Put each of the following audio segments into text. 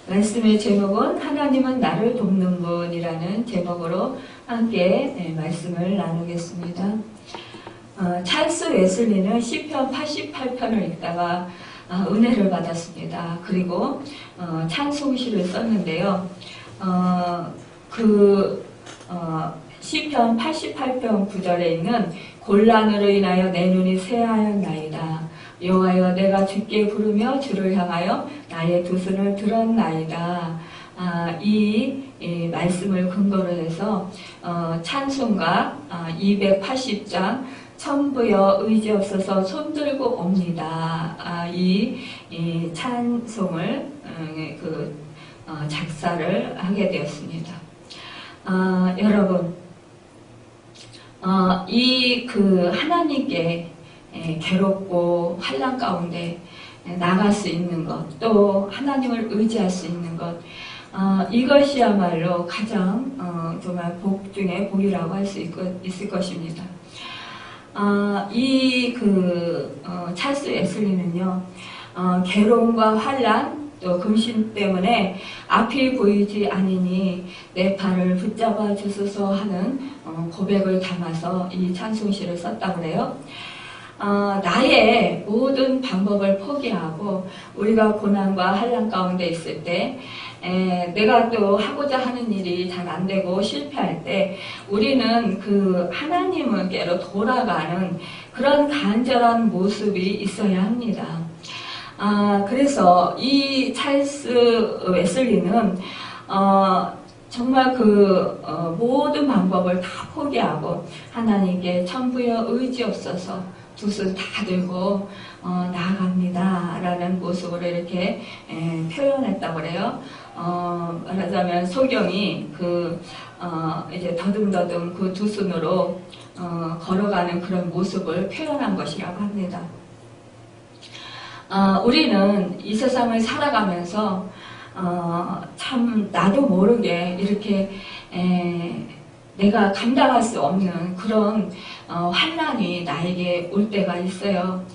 말씀의 제목은 하나님은 나를 돕는 분이라는 제목으로 함께 말씀을 나누겠습니다. 찰스 웨슬리는 시편 88편을 읽다가 은혜를 받았습니다. 그리고 찬송시를 썼는데요. 시편 88편 9절에 있는 곤란으로 인하여 내 눈이 쇠하였나이다. 여호와여 내가 주께 부르며 주를 향하여 나의 두 손을 들었나이다. 이 말씀을 근거로 해서 찬송가 280장 천부여 의지없어서 손들고 옵니다. 이 찬송을 작사를 하게 되었습니다. 여러분, 하나님께 괴롭고 환난 가운데 나갈 수 있는 것, 또 하나님을 의지할 수 있는 것, 이것이야말로 가장 정말 복 중에 복이라고 할 수 있을 것입니다. 찰스 웨슬리는요, 괴로움과 환난, 또 금신 때문에 앞이 보이지 않으니 내 팔을 붙잡아 주소서 하는 고백을 담아서 이 찬송시를 썼다고 해요. 나의 모든 방법을 포기하고 우리가 고난과 환난 가운데 있을 때 내가 또 하고자 하는 일이 잘 안 되고 실패할 때 우리는 그 하나님께로 돌아가는 그런 간절한 모습이 있어야 합니다. 그래서 이 찰스 웨슬리는 정말 모든 방법을 다 포기하고 하나님께 천부여 의지없어서 두 손 다 들고 나아갑니다 라는 모습으로 이렇게 표현했다고 그래요. 말하자면 소경이 이제 더듬더듬 그 두 손으로 걸어가는 그런 모습을 표현한 것이라고 합니다. 우리는 이 세상을 살아가면서 참 나도 모르게 이렇게 내가 감당할 수 없는 그런 환난이 나에게 올 때가 있어요.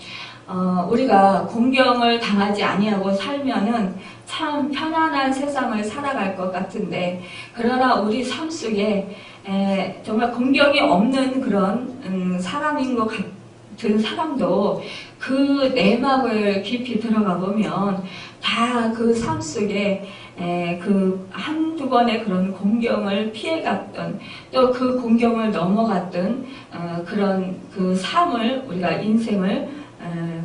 우리가 공경을 당하지 아니하고 살면은 참 편안한 세상을 살아갈 것 같은데, 그러나 우리 삶 속에 정말 공경이 없는 그런 사람인 것 같은 사람도 그 내막을 깊이 들어가 보면 다 그 삶 속에 한두 번의 그런 공경을 피해갔던, 또 그 공경을 넘어갔던 그런 그 삶을, 우리가 인생을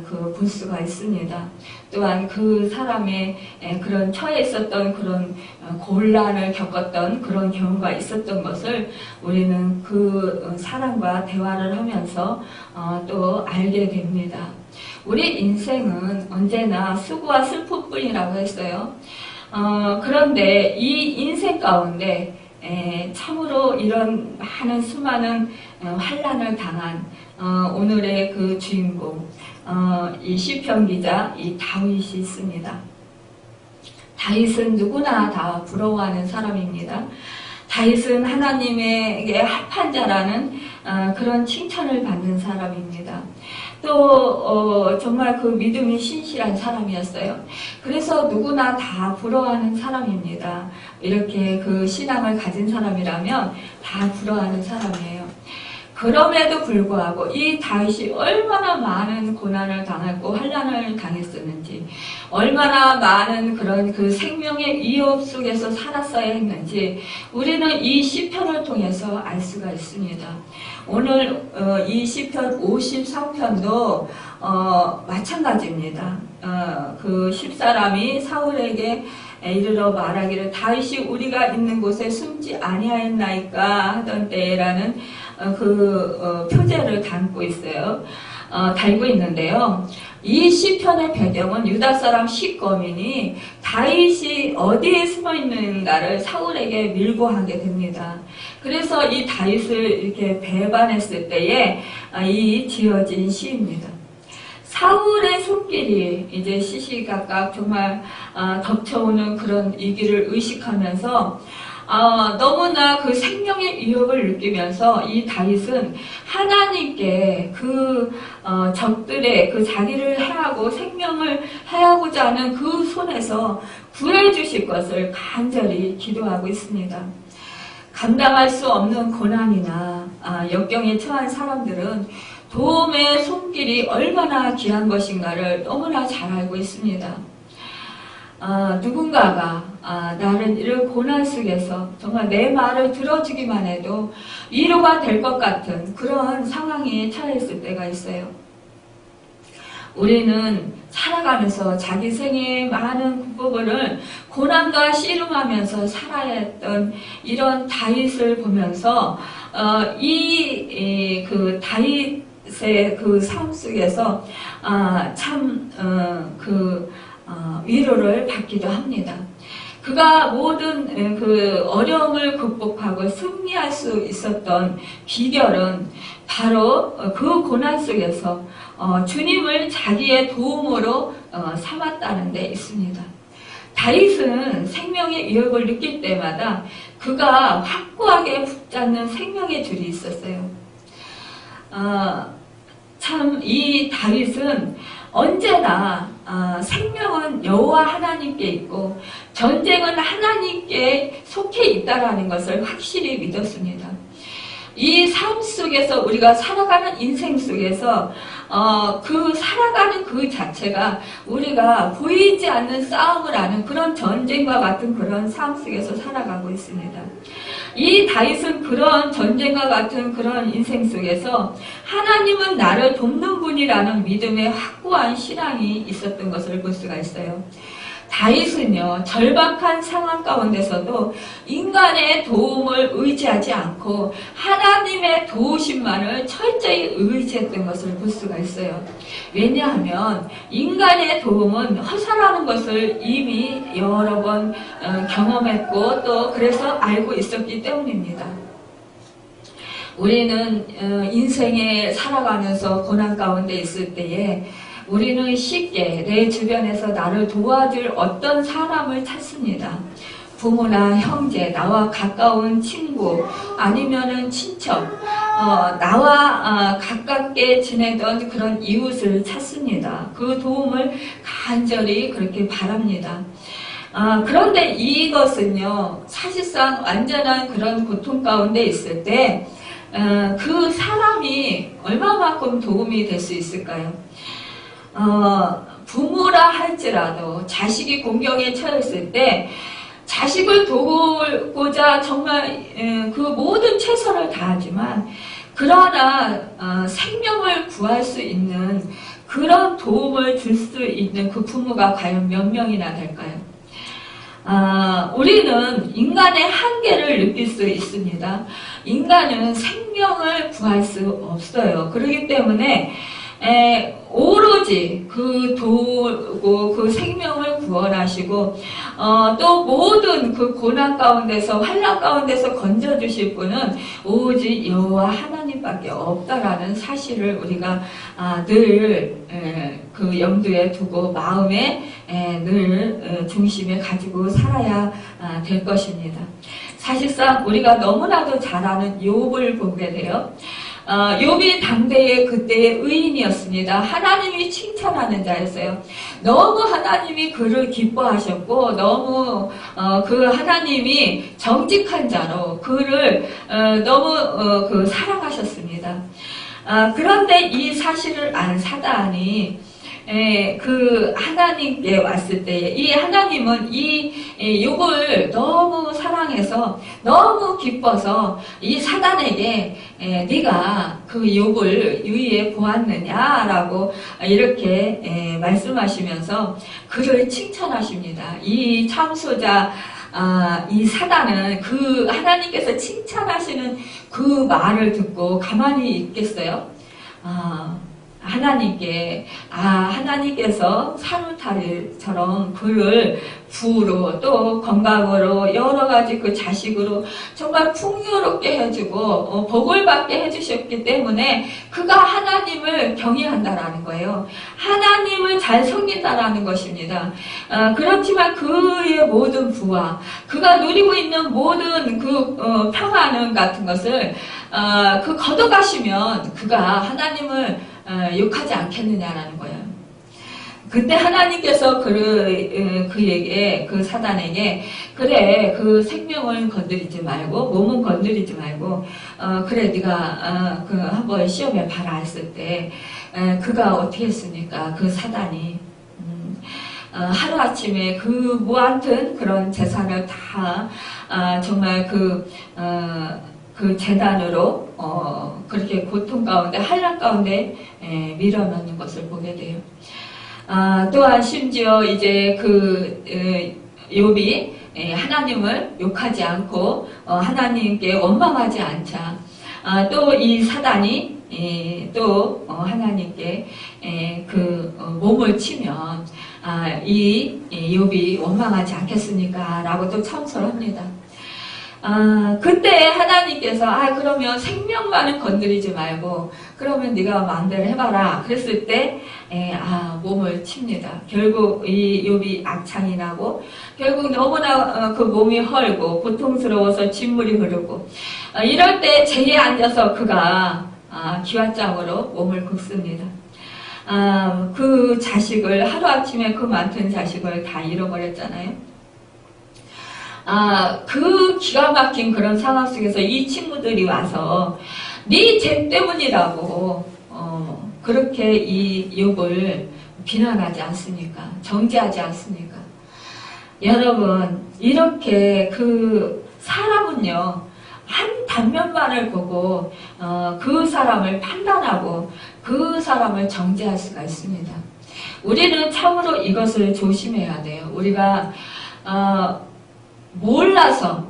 볼 수가 있습니다. 또한 그 사람의 그런 처해 있었던 그런 곤란을 겪었던 그런 경우가 있었던 것을 우리는 그 사람과 대화를 하면서 또 알게 됩니다. 우리 인생은 언제나 수고와 슬픔뿐이라고 했어요. 그런데 이 인생 가운데 참으로 이런 많은 수많은 환난을 당한 오늘의 그 주인공, 이 시편 기자 이 다윗이 있습니다. 다윗은 누구나 다 부러워하는 사람입니다. 다윗은 하나님에게 합한 자라는 그런 칭찬을 받는 사람입니다. 또 정말 그 믿음이 신실한 사람이었어요. 그래서 누구나 다 부러워하는 사람입니다. 이렇게 그 신앙을 가진 사람이라면 다 부러워하는 사람이에요. 그럼에도 불구하고 이 다윗이 얼마나 많은 고난을 당했고 환난을 당했었는지, 얼마나 많은 그런 그 생명의 위협 속에서 살았어야 했는지 우리는 이 시편을 통해서 알 수가 있습니다. 오늘 이 시편 53편도 마찬가지입니다. 그 10사람이 사울에게 이르러 말하기를 다윗이 우리가 있는 곳에 숨지 아니하였나이까 하던 때라는 표제를 담고 있어요. 달고 있는데요. 이 시편의 배경은 유다 사람 십거민이 다윗이 어디에 숨어 있는가를 사울에게 밀고 하게 됩니다. 그래서 이 다윗을 이렇게 배반했을 때에 이 지어진 시입니다. 사울의 손길이 이제 시시각각 정말 덮쳐오는 그런 위기를 의식하면서 너무나 그 생명의 위협을 느끼면서 이 다윗은 하나님께 적들의 자기를 해하고 생명을 해하고자 하는 그 손에서 구해주실 것을 간절히 기도하고 있습니다. 감당할 수 없는 고난이나 역경에 처한 사람들은 도움의 손길이 얼마나 귀한 것인가를 너무나 잘 알고 있습니다. 누군가가 나를 이런 고난 속에서 정말 내 말을 들어주기만 해도 위로가 될 것 같은 그런 상황에 처해 있을 때가 있어요. 우리는 살아가면서 자기 생의 많은 부분을 고난과 씨름하면서 살아야 했던 이런 다윗을 보면서 다윗의 그 삶 속에서 위로를 받기도 합니다. 그가 모든 그 어려움을 극복하고 승리할 수 있었던 비결은 바로 그 고난 속에서 주님을 자기의 도움으로 삼았다는 데 있습니다. 다윗은 생명의 위협을 느낄 때마다 그가 확고하게 붙잡는 생명의 줄이 있었어요. 참 이 다윗은 언제나 생명은 여호와 하나님께 있고 전쟁은 하나님께 속해 있다라는 것을 확실히 믿었습니다. 이 삶 속에서 우리가 살아가는 인생 속에서 살아가는 그 자체가 우리가 보이지 않는 싸움을 하는 그런 전쟁과 같은 그런 삶 속에서 살아가고 있습니다. 이 다윗은 그런 전쟁과 같은 그런 인생 속에서 하나님은 나를 돕는 분이라는 믿음의 확고한 신앙이 있었던 것을 볼 수가 있어요. 다윗은요, 절박한 상황 가운데서도 인간의 도움을 의지하지 않고 하나님의 도우심만을 철저히 의지했던 것을 볼 수가 있어요. 왜냐하면 인간의 도움은 허사라는 것을 이미 여러 번 경험했고 또 그래서 알고 있었기 때문입니다. 우리는 인생에 살아가면서 고난 가운데 있을 때에 우리는 쉽게 내 주변에서 나를 도와줄 어떤 사람을 찾습니다. 부모나 형제, 나와 가까운 친구, 아니면은 친척, 나와 가깝게 지내던 그런 이웃을 찾습니다. 그 도움을 간절히 그렇게 바랍니다. 그런데 이것은요, 사실상 완전한 그런 고통 가운데 있을 때, 그 사람이 얼마만큼 도움이 될 수 있을까요? 부모라 할지라도 자식이 공경에 처했을 때 자식을 도우고자 정말 그 모든 최선을 다하지만 그러나 생명을 구할 수 있는 그런 도움을 줄 수 있는 그 부모가 과연 몇 명이나 될까요? 우리는 인간의 한계를 느낄 수 있습니다. 인간은 생명을 구할 수 없어요. 그렇기 때문에 오로지 그 도우고 그 생명을 구원하시고 또 모든 그 고난 가운데서 환난 가운데서 건져주실 분은 오직 여호와 하나님밖에 없다라는 사실을 우리가 늘 그 염두에 두고 마음에 늘 중심에 가지고 살아야 될 것입니다. 사실상 우리가 너무나도 잘 아는 욥을 보게 돼요. 욥이 당대의 그때의 의인이었습니다. 하나님이 칭찬하는 자였어요. 너무 하나님이 그를 기뻐하셨고 너무 그 하나님이 정직한 자로 그를 너무 사랑하셨습니다. 그런데 이 사실을 안 사단이 그 하나님께 왔을 때 이 하나님은 이 욥을 너무 사랑해서 너무 기뻐서 이 사단에게 네가 그 욥을 유의해 보았느냐라고 이렇게 말씀하시면서 그를 칭찬하십니다. 이 참소자 이 사단은 그 하나님께서 칭찬하시는 그 말을 듣고 가만히 있겠어요? 하나님께 하나님께서 산울타리처럼 그를 부로 또 건강으로 여러 가지 그 자식으로 정말 풍요롭게 해주고 복을 받게 해주셨기 때문에 그가 하나님을 경외한다라는 거예요. 하나님을 잘 섬긴다라는 것입니다. 그렇지만 그의 모든 부와 그가 누리고 있는 모든 그 평안은 같은 것을 그 걷어가시면 그가 하나님을 욕하지 않겠느냐라는 거예요. 그때 하나님께서 그에게 그 사단에게 그래 그 생명을 건드리지 말고 몸은 건드리지 말고 그래 네가 그 한번 시험해 봐라 했을 때 그가 어떻게 했습니까? 그 사단이 하루아침에 그 무한튼 그런 재산을 다 정말 그 재단으로 그렇게 고통 가운데 한란 가운데 밀어넣는 것을 보게 돼요. 또한 심지어 이제 욥이 하나님을 욕하지 않고 하나님께 원망하지 않자 또 이 사단이 또 하나님께 몸을 치면 이 욥이 원망하지 않겠습니까? 라고 또 청소를 합니다. 그때 하나님께서 그러면 생명만은 건드리지 말고 그러면 네가 마음대로 해봐라 그랬을 때 몸을 칩니다. 결국 이 욥이 악창이 나고 결국 너무나 그 몸이 헐고 고통스러워서 진물이 흐르고 이럴 때 제에 앉아서 그가 기왓장으로 몸을 긁습니다. 그 자식을 하루아침에 그 많던 자식을 다 잃어버렸잖아요. 그 기가 막힌 그런 상황 속에서 이 친구들이 와서 네 죄 때문이라고 그렇게 이 욥을 비난하지 않습니까? 정죄하지 않습니까? 여러분 이렇게 그 사람은요 한 단면만을 보고 그 사람을 판단하고 그 사람을 정죄할 수가 있습니다. 우리는 참으로 이것을 조심해야 돼요. 우리가 몰라서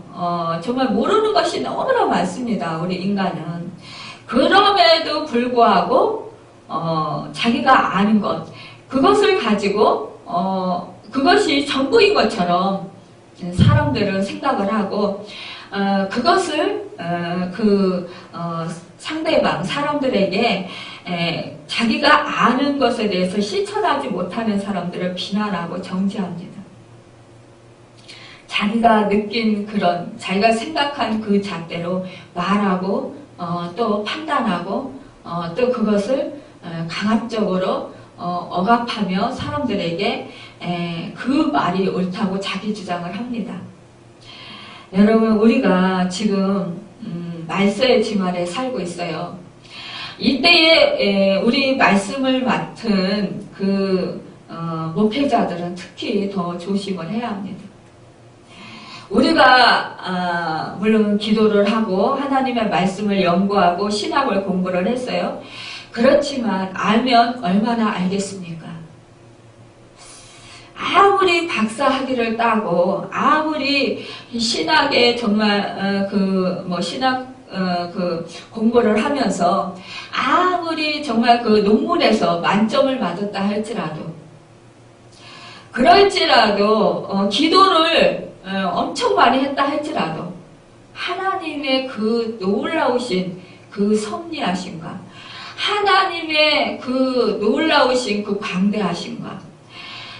정말 모르는 것이 너무나 많습니다. 우리 인간은. 그럼에도 불구하고 자기가 아는 것 그것을 가지고 그것이 전부인 것처럼 사람들은 생각을 하고 그것을 상대방 사람들에게 자기가 아는 것에 대해서 실천하지 못하는 사람들을 비난하고 정죄합니다. 자기가 느낀 그런 자기가 생각한 그 잣대로 말하고 또 판단하고 또 그것을 강압적으로 억압하며 사람들에게 그 말이 옳다고 자기 주장을 합니다. 여러분 우리가 지금 말세의 지말에 살고 있어요. 이때에 우리 말씀을 맡은 그 목회자들은 특히 더 조심을 해야 합니다. 우리가 물론 기도를 하고 하나님의 말씀을 연구하고 신학을 공부를 했어요. 그렇지만 알면 얼마나 알겠습니까? 아무리 박사 학위를 따고 아무리 신학에 정말 신학 공부를 하면서 아무리 정말 그 논문에서 만점을 맞았다 할지라도 그럴지라도 기도를 엄청 많이 했다 할지라도 하나님의 그 놀라우신 그 섭리하심과 하나님의 그 놀라우신 그 광대하심과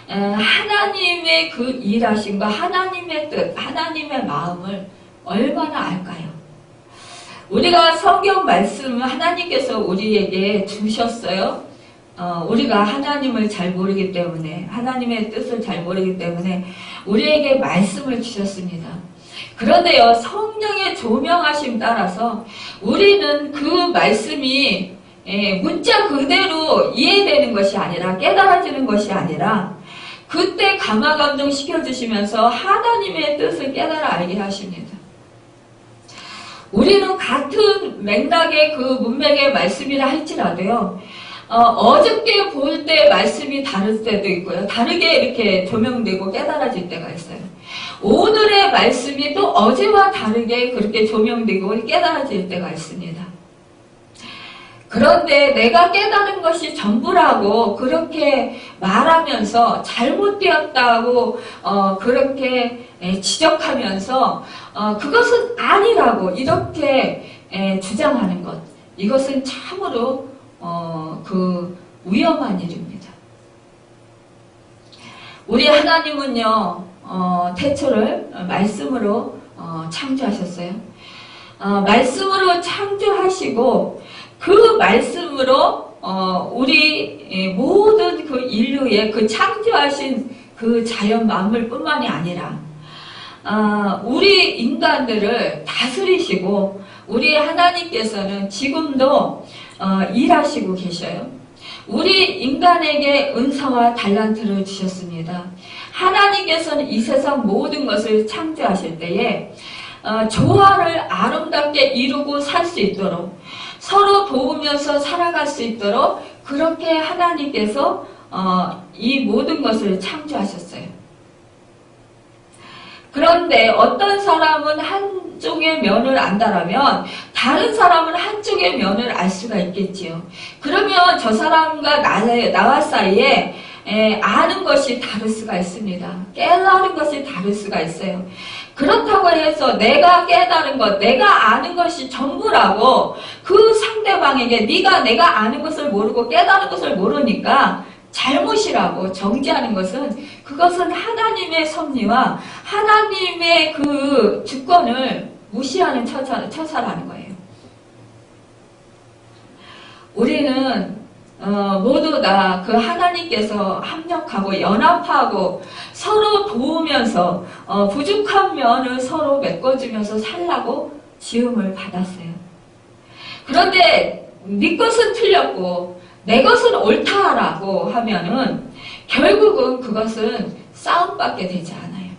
하나님의 그 일하심과 하나님의 뜻, 하나님의 마음을 얼마나 알까요? 우리가 성경 말씀을 하나님께서 우리에게 주셨어요. 우리가 하나님을 잘 모르기 때문에 하나님의 뜻을 잘 모르기 때문에 우리에게 말씀을 주셨습니다. 그런데요 성령의 조명하심 따라서 우리는 그 말씀이 문자 그대로 이해되는 것이 아니라 깨달아지는 것이 아니라 그때 감화감동 시켜주시면서 하나님의 뜻을 깨달아 알게 하십니다. 우리는 같은 맥락의 그 문맥의 말씀이라 할지라도요 어저께 볼 때 말씀이 다를 때도 있고요. 다르게 이렇게 조명되고 깨달아질 때가 있어요. 오늘의 말씀이 또 어제와 다르게 그렇게 조명되고 깨달아질 때가 있습니다. 그런데 내가 깨달은 것이 전부라고 그렇게 말하면서 잘못되었다고 그렇게 지적하면서 그것은 아니라고 이렇게 주장하는 것, 이것은 참으로 그 위험한 일입니다. 우리 하나님은요, 태초를 말씀으로 창조하셨어요. 말씀으로 창조하시고 그 말씀으로 우리 모든 그 인류의 그 창조하신 그 자연 만물뿐만이 아니라 우리 인간들을 다스리시고 우리 하나님께서는 지금도 일하시고 계셔요. 우리 인간에게 은사와 달란트를 주셨습니다. 하나님께서는 이 세상 모든 것을 창조하실 때에 조화를 아름답게 이루고 살 수 있도록 서로 도우면서 살아갈 수 있도록 그렇게 하나님께서 이 모든 것을 창조하셨어요. 그런데 어떤 사람은 한쪽의 면을 안다라면 다른 사람은 한쪽의 면을 알 수가 있겠지요. 그러면 저 사람과 나와 사이에 아는 것이 다를 수가 있습니다. 깨달은 것이 다를 수가 있어요. 그렇다고 해서 내가 깨달은 것, 내가 아는 것이 전부라고 그 상대방에게 네가 내가 아는 것을 모르고 깨달은 것을 모르니까 잘못이라고 정지하는 것은 그것은 하나님의 섭리와 하나님의 그 주권을 무시하는 처사라는 거예요. 우리는 모두 다 그 하나님께서 합력하고 연합하고 서로 도우면서 부족한 면을 서로 메꿔주면서 살라고 지음을 받았어요. 그런데 네 것은 틀렸고 내 것은 옳다라고 하면은 결국은 그것은 싸움밖에 되지 않아요.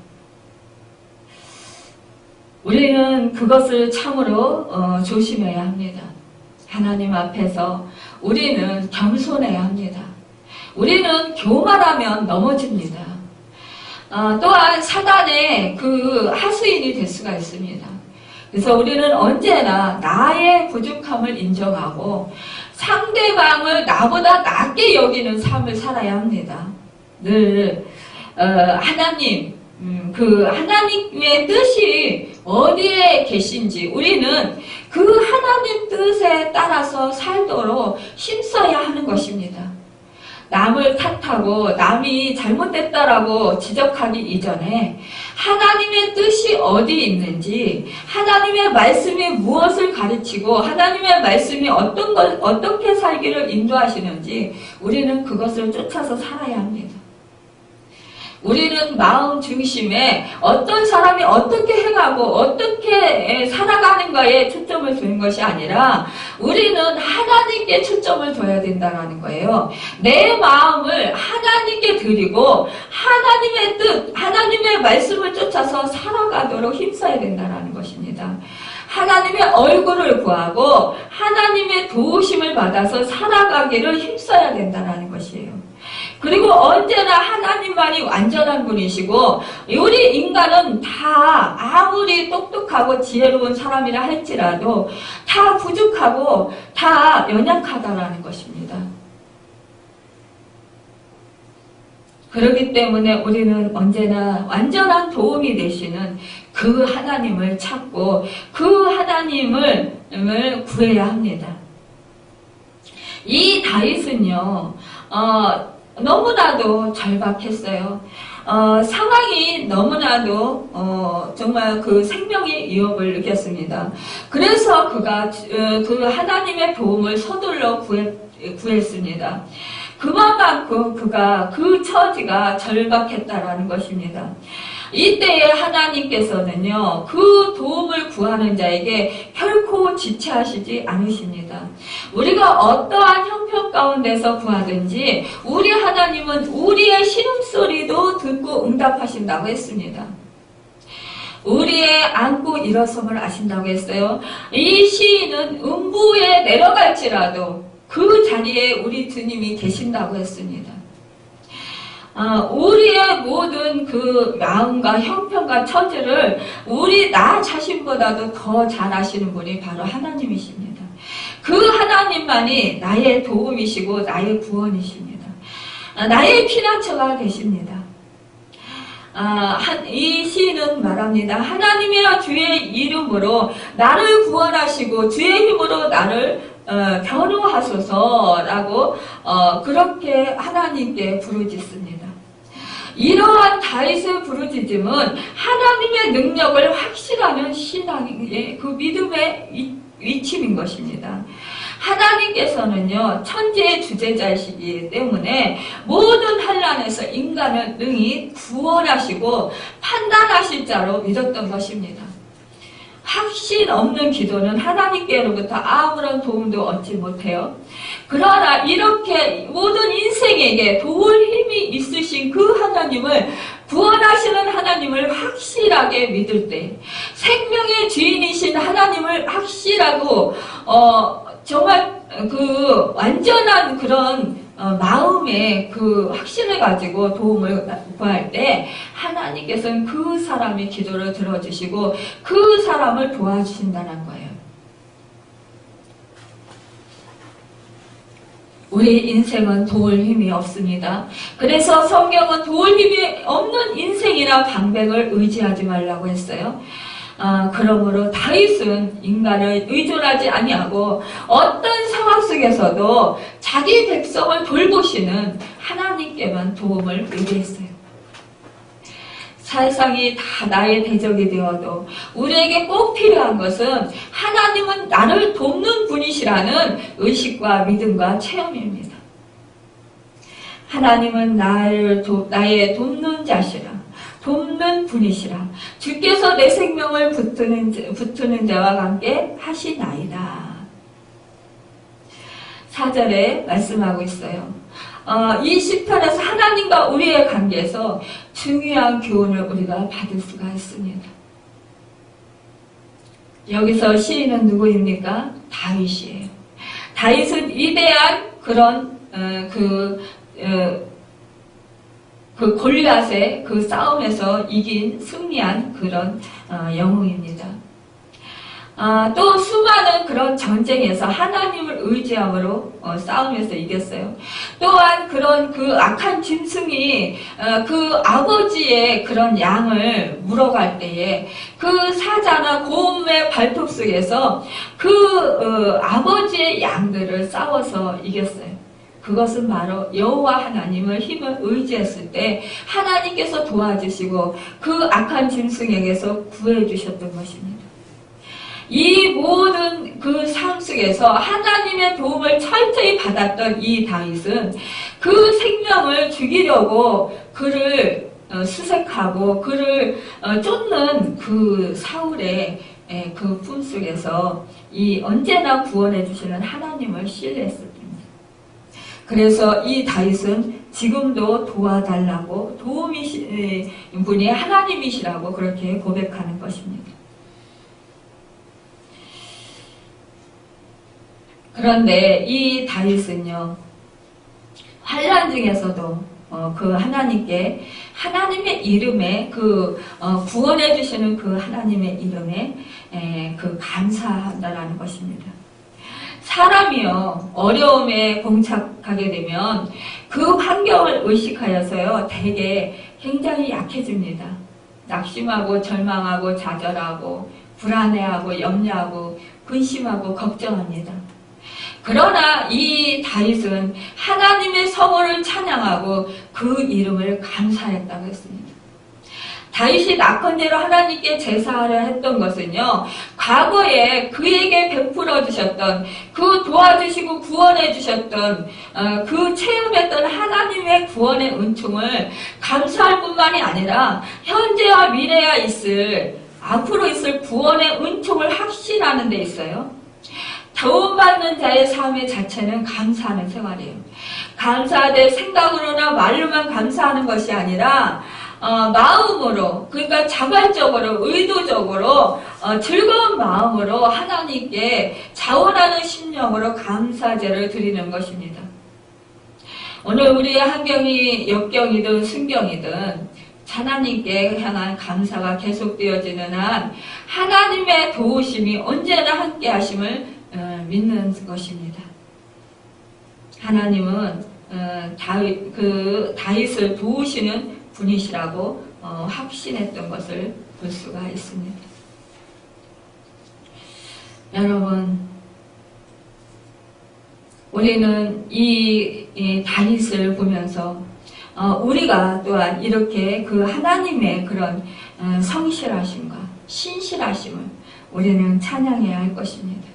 우리는 그것을 참으로 조심해야 합니다. 하나님 앞에서 우리는 겸손해야 합니다. 우리는 교만하면 넘어집니다. 또한 사단의 그 하수인이 될 수가 있습니다. 그래서 우리는 언제나 나의 부족함을 인정하고 상대방을 나보다 낮게 여기는 삶을 살아야 합니다. 늘 하나님, 그 하나님의 뜻이 어디에 계신지 우리는 그 하나님 뜻에 따라서 살도록 힘써야 하는 것입니다. 남을 탓하고 남이 잘못됐다라고 지적하기 이전에 하나님의 뜻이 어디 있는지, 하나님의 말씀이 무엇을 가르치고 하나님의 말씀이 어떻게 살기를 인도하시는지 우리는 그것을 쫓아서 살아야 합니다. 우리는 마음 중심에 어떤 사람이 어떻게 행하고 어떻게 살아가는가에 초점을 두는 것이 아니라 우리는 하나님께 초점을 둬야 된다는 거예요. 내 마음을 하나님께 드리고 하나님의 뜻, 하나님의 말씀을 쫓아서 살아가도록 힘써야 된다는 것입니다. 하나님의 얼굴을 구하고 하나님의 도우심을 받아서 살아가기를 힘써야 된다는 것이에요. 그리고 언제나 하나님만이 완전한 분이시고 우리 인간은 다 아무리 똑똑하고 지혜로운 사람이라 할지라도 다 부족하고 다 연약하다라는 것입니다. 그렇기 때문에 우리는 언제나 완전한 도움이 되시는 그 하나님을 찾고 그 하나님을 구해야 합니다. 이 다윗은요, 너무나도 절박했어요. 상황이 너무나도 정말 그 생명의 위협을 느꼈습니다. 그래서 그가 그 하나님의 도움을 서둘러 구했습니다. 그만큼 그가 그 처지가 절박했다라는 것입니다. 이때에 하나님께서는요, 그 도움을 구하는 자에게 결코 지체하시지 않으십니다. 우리가 어떠한 형편 가운데서 구하든지 우리 하나님은 우리의 신음소리도 듣고 응답하신다고 했습니다. 우리의 안고 일어섬을 아신다고 했어요. 이 시인은 음부에 내려갈지라도 그 자리에 우리 주님이 계신다고 했습니다. 우리의 모든 그 마음과 형편과 처지를 나 자신보다도 더 잘 아시는 분이 바로 하나님이십니다. 그 하나님만이 나의 도움이시고 나의 구원이십니다. 나의 피난처가 되십니다. 이 시인은 말합니다. 하나님의 주의 이름으로 나를 구원하시고 주의 힘으로 나를 변호하소서라고 그렇게 하나님께 부르짖습니다. 이러한 다윗의 부르짖음은 하나님의 능력을 확신하는 신앙의 그 믿음의 위침인 것입니다. 하나님께서는요, 천지의 주재자이시기 때문에 모든 환난에서 인간을 능히 구원하시고 판단하실 자로 믿었던 것입니다. 확신 없는 기도는 하나님께로부터 아무런 도움도 얻지 못해요. 그러나 이렇게 모든 인생에게 도울 힘이 있으신 그 하나님을, 구원하시는 하나님을 확실하게 믿을 때, 생명의 주인이신 하나님을 확실하고 정말 그 완전한 그런 마음의 그 확신을 가지고 도움을 구할 때 하나님께서는 그 사람의 기도를 들어주시고 그 사람을 도와주신다는 거예요. 우리 인생은 도울 힘이 없습니다. 그래서 성경은 도울 힘이 없는 인생이나 방백을 의지하지 말라고 했어요. 그러므로 다윗은 인간을 의존하지 아니하고 어떤 상황 속에서도 자기 백성을 돌보시는 하나님께만 도움을 의뢰했어요. 세상이 다 나의 대적이 되어도 우리에게 꼭 필요한 것은 하나님은 나를 돕는 분이시라는 의식과 믿음과 체험입니다. 하나님은 나의 돕는 자시라. 돕는 분이시라. 주께서 내 생명을 붙드는 자와 함께 하시나이다. 4절에 말씀하고 있어요. 이 시편에서 하나님과 우리의 관계에서 중요한 교훈을 우리가 받을 수가 있습니다. 여기서 시인은 누구입니까? 다윗이에요. 다윗은 위대한 그런 그 골리앗의 그 싸움에서 승리한 그런 영웅입니다. 또 수많은 그런 전쟁에서 하나님을 의지함으로 싸움에서 이겼어요. 또한 그런 그 악한 짐승이 그 아버지의 그런 양을 물어갈 때에 그 사자나 고음의 발톱 속에서 그 아버지의 양들을 싸워서 이겼어요. 그것은 바로 여호와 하나님을 힘을 의지했을 때 하나님께서 도와주시고 그 악한 짐승에게서 구해주셨던 것입니다. 이 모든 그 삶 속에서 하나님의 도움을 철저히 받았던 이 다윗은 그 생명을 죽이려고 그를 수색하고 그를 쫓는 그 사울의 그 품 속에서 언제나 구원해 주시는 하나님을 신뢰했습니다. 그래서 이 다윗은 지금도 도와달라고 도움이신 분이 하나님이시라고 그렇게 고백하는 것입니다. 그런데 이 다윗은요, 환난 중에서도 그 하나님께, 하나님의 이름에 구원해 주시는 그 하나님의 이름에 감사한다라는 것입니다. 사람이요, 어려움에 봉착하게 되면 그 환경을 의식하여서요, 대개 굉장히 약해집니다. 낙심하고 절망하고 좌절하고 불안해하고 염려하고 근심하고 걱정합니다. 그러나 이 다윗은 하나님의 성호를 찬양하고 그 이름을 감사했다고 했습니다. 다윗이 낙헌제로 하나님께 제사하려 했던 것은요, 과거에 그에게 베풀어 주셨던, 그 도와주시고 구원해 주셨던, 그 체험했던 하나님의 구원의 은총을 감사할 뿐만이 아니라 현재와 미래가 앞으로 있을 구원의 은총을 확신하는 데 있어요. 도움받는 자의 삶의 자체는 감사하는 생활이에요. 감사될 생각으로나 말로만 감사하는 것이 아니라 마음으로, 그러니까 자발적으로, 의도적으로 즐거운 마음으로 하나님께 자원하는 심령으로 감사제를 드리는 것입니다. 오늘 우리의 한경이 역경이든 순경이든 하나님께 향한 감사가 계속되어지는 한 하나님의 도우심이 언제나 함께 하심을 믿는 것입니다. 하나님은 다윗을 도우시는 분이시라고 확신했던 것을 볼 수가 있습니다. 여러분, 우리는 이 다윗을 보면서 우리가 또한 이렇게 그 하나님의 그런 성실하심과 신실하심을 우리는 찬양해야 할 것입니다.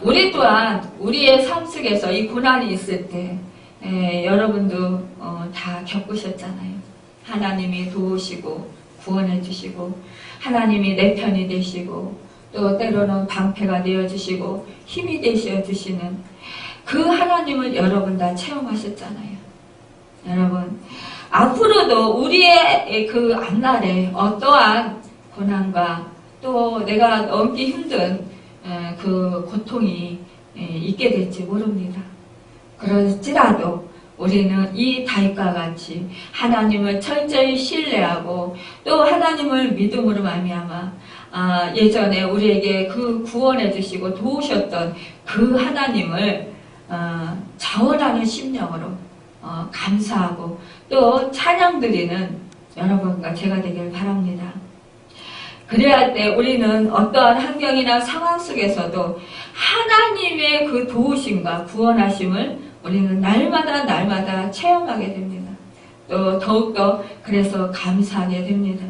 우리 또한 우리의 삶 속에서 이 고난이 있을 때 여러분도 다 겪으셨잖아요. 하나님이 도우시고 구원해 주시고 하나님이 내 편이 되시고 또 때로는 방패가 되어주시고 힘이 되셔 주시는 그 하나님을 여러분 다 체험하셨잖아요. 여러분, 앞으로도 우리의 그 앞날에 어떠한 고난과 또 내가 넘기 힘든 그 고통이 있게 될지 모릅니다. 그럴지라도 우리는 이 다윗과 같이 하나님을 철저히 신뢰하고 또 하나님을 믿음으로 말미암아 예전에 우리에게 그 구원해 주시고 도우셨던 그 하나님을 자원하는 심령으로 감사하고 또 찬양드리는 여러분과 제가 되길 바랍니다. 그래야 할 때 우리는 어떠한 환경이나 상황 속에서도 하나님의 그 도우심과 구원하심을 우리는 날마다 체험하게 됩니다. 또 더욱더 그래서 감사하게 됩니다.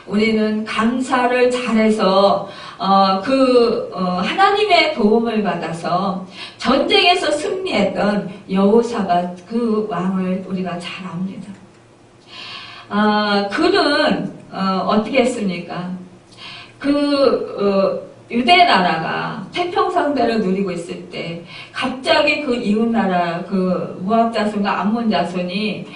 우리는 감사를 잘해서 하나님의 도움을 받아서 전쟁에서 승리했던 여호사밧 그 왕을 우리가 잘 압니다. 그는 어떻게 했습니까? 유대 나라가 태평성대를 누리고 있을 때 갑자기 그 이웃 나라 그 모압 자손과 암몬 자손이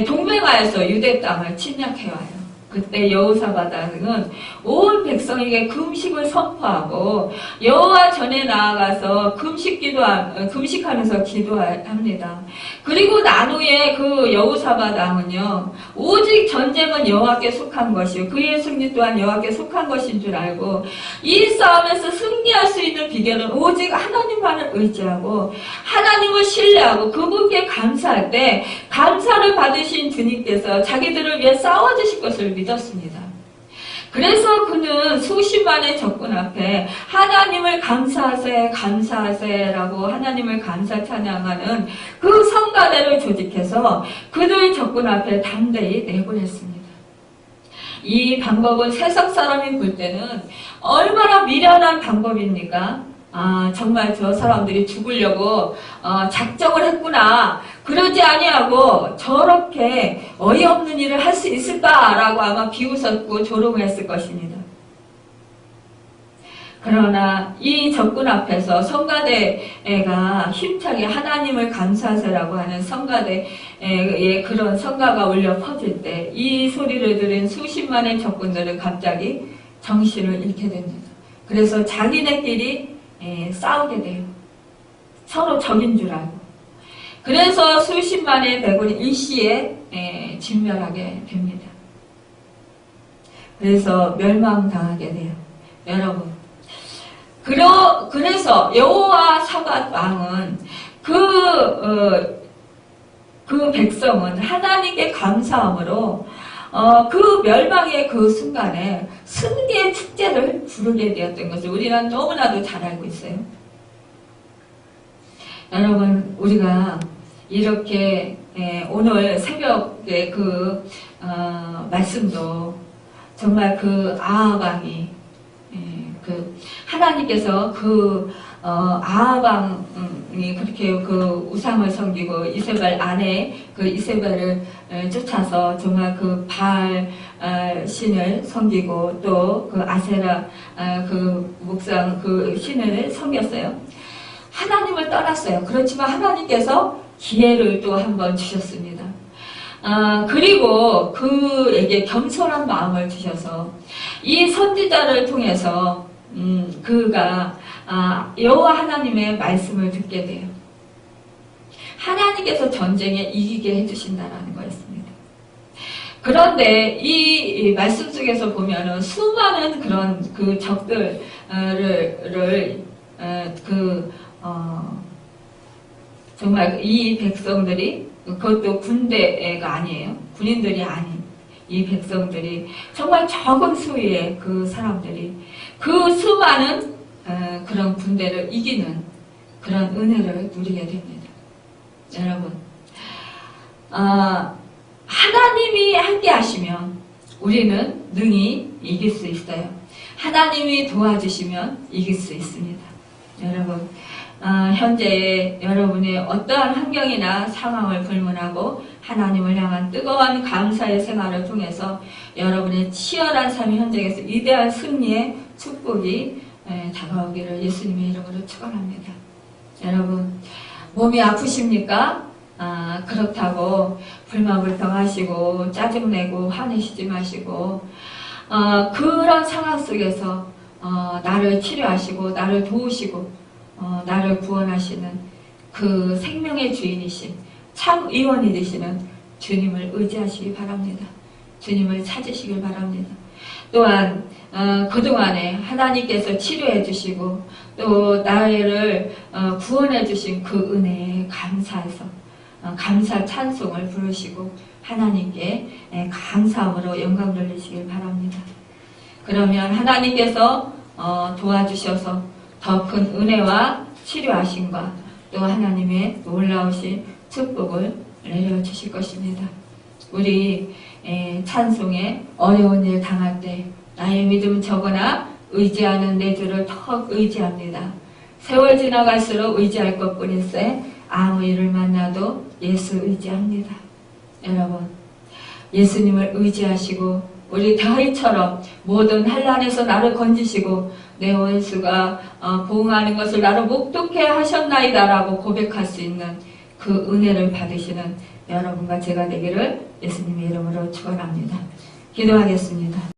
동맹하여서 유대 땅을 침략해와요. 그때 여호사밧은 온 백성에게 금식을 선포하고 여호와 전에 나아가서 금식하면서 기도합니다. 그리고 난 후에 그 여호사밧 왕은요, 오직 전쟁은 여호와께 속한 것이요 그의 승리 또한 여호와께 속한 것인 줄 알고 이 싸움에서 승리할 수 있는 비결은 오직 하나님만을 의지하고 하나님을 신뢰하고 그분께 감사할 때 감사를 받으신 주님께서 자기들을 위해 싸워주실 것을 믿었습니다. 그래서 그는 수십만의 적군 앞에 하나님을 감사하세라고 하나님을 감사 찬양하는 그 성가대를 조직해서 그들 적군 앞에 담대히 내보냈습니다. 이 방법은 세상 사람이 볼 때는 얼마나 미련한 방법입니까? 정말 저 사람들이 죽으려고 작정을 했구나. 그러지 아니하고 저렇게 어이없는 일을 할 수 있을까라고 아마 비웃었고 조롱했을 것입니다. 그러나 이 적군 앞에서 성가대가 힘차게 하나님을 감사하세라고 하는 성가대의 그런 성가가 울려 퍼질 때 이 소리를 들은 수십만의 적군들은 갑자기 정신을 잃게 됩니다. 그래서 자기네끼리 싸우게 돼요. 서로 적인 줄 알고. 그래서 수십만의 대군이 일시에 진멸하게 됩니다. 그래서 멸망당하게 돼요. 여러분. 그래서 여호사밧 왕은 그 백성은 하나님께 감사함으로 그 멸망의 그 순간에 승리의 축제를 부르게 되었던 것을 우리는 너무나도 잘 알고 있어요. 여러분, 우리가 이렇게 오늘 새벽에 말씀도 정말 아합 왕이 하나님께서 아합 왕이 그렇게 우상을 섬기고 이세벨 아내 이세벨을 쫓아서 정말 바알 신을 섬기고 또 아세라 목상 신을 섬겼어요. 하나님을 떠났어요. 그렇지만 하나님께서 기회를 또 한번 주셨습니다. 그리고 그에게 겸손한 마음을 주셔서 이 선지자를 통해서 그가 여호와 하나님의 말씀을 듣게 돼요. 하나님께서 전쟁에 이기게 해주신다라는 거였습니다. 그런데 이 말씀 속에서 보면은 수많은 그런 적들을 정말 이 백성들이, 그것도 군대가 아니에요. 군인들이 아닌 이 백성들이, 정말 적은 수의 그 사람들이 그 수많은 그런 군대를 이기는 그런 은혜를 누리게 됩니다. 여러분, 하나님이 함께 하시면 우리는 능히 이길 수 있어요. 하나님이 도와주시면 이길 수 있습니다. 여러분, 현재 여러분의 어떠한 환경이나 상황을 불문하고 하나님을 향한 뜨거운 감사의 생활을 통해서 여러분의 치열한 삶의 현장에서 위대한 승리의 축복이 다가오기를 예수님의 이름으로 축원합니다. 여러분, 몸이 아프십니까? 그렇다고 불만불평하시고 짜증내고 화내시지 마시고, 그런 상황 속에서 나를 치료하시고 나를 도우시고 나를 구원하시는 그 생명의 주인이신 참 의원이 되시는 주님을 의지하시기 바랍니다. 주님을 찾으시길 바랍니다. 또한 그동안에 하나님께서 치료해 주시고 또 나를 구원해 주신 그 은혜에 감사해서 감사 찬송을 부르시고 하나님께 감사함으로 영광 돌리시길 바랍니다. 그러면 하나님께서 도와주셔서 더 큰 은혜와 치료하심과 또 하나님의 놀라우신 축복을 내려주실 것입니다. 우리 찬송에 어려운 일 당할 때 나의 믿음 적으나 의지하는 내 주를 더 의지합니다. 세월 지나갈수록 의지할 것뿐일세 아무 일을 만나도 예수 의지합니다. 여러분, 예수님을 의지하시고 우리 다윗처럼 모든 환난에서 나를 건지시고 내 원수가 보응하는 것을 나를 목독해 하셨나이다라고 고백할 수 있는 그 은혜를 받으시는 여러분과 제가 되기를 예수님의 이름으로 축원합니다. 기도하겠습니다.